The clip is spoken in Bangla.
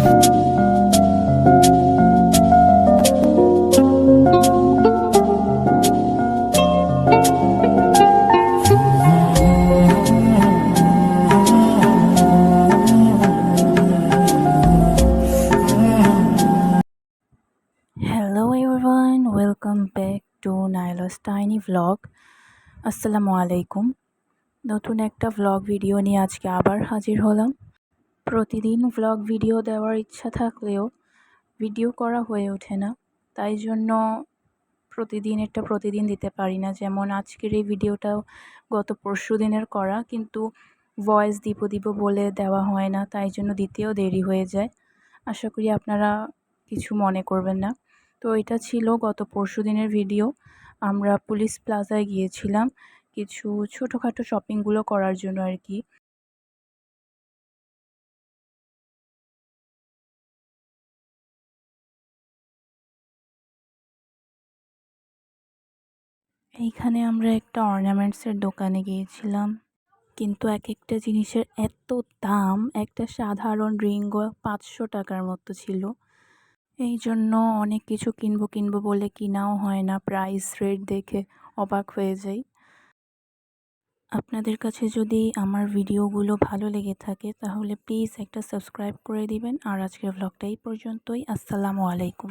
Hello everyone, welcome back to Nyla's Tiny Vlog. আসসালামু আলাইকুম। নতুন একটা ভ্লগ ভিডিও নিয়ে আজকে আবার হাজির হলাম। প্রতিদিন ভ্লগ ভিডিও দেওয়ার ইচ্ছা থাকলেও ভিডিও করা হয়ে ওঠে না, তাই জন্য প্রতিদিন দিতে পারি না। যেমন আজকের এই ভিডিওটাও গত পরশু দিনের করা, কিন্তু ভয়েস দিব বলে দেওয়া হয় না, তাই জন্য দিতেও দেরি হয়ে যায়। আশা করি আপনারা কিছু মনে করবেন না। তো এটা ছিল গত পরশুদিনের ভিডিও। আমরা পুলিশ প্লাজায় গিয়েছিলাম কিছু ছোটোখাটো শপিংগুলো করার জন্য আর কি। এইখানে আমরা একটা অর্নামেন্টসের দোকানে গিয়েছিলাম, কিন্তু এক একটা জিনিসের এত দাম, একটা সাধারণ রিংও 500 টাকার মতো ছিল। এই জন্য অনেক কিছু কিনবো বলে কিনাও হয় না, প্রাইস রেট দেখে অবাক হয়ে যাই। আপনাদের কাছে যদি আমার ভিডিওগুলো ভালো লেগে থাকে তাহলে প্লিজ একটা সাবস্ক্রাইব করে দিবেন। আর আজকের ভ্লগটা এই পর্যন্তই। আসসালামু আলাইকুম।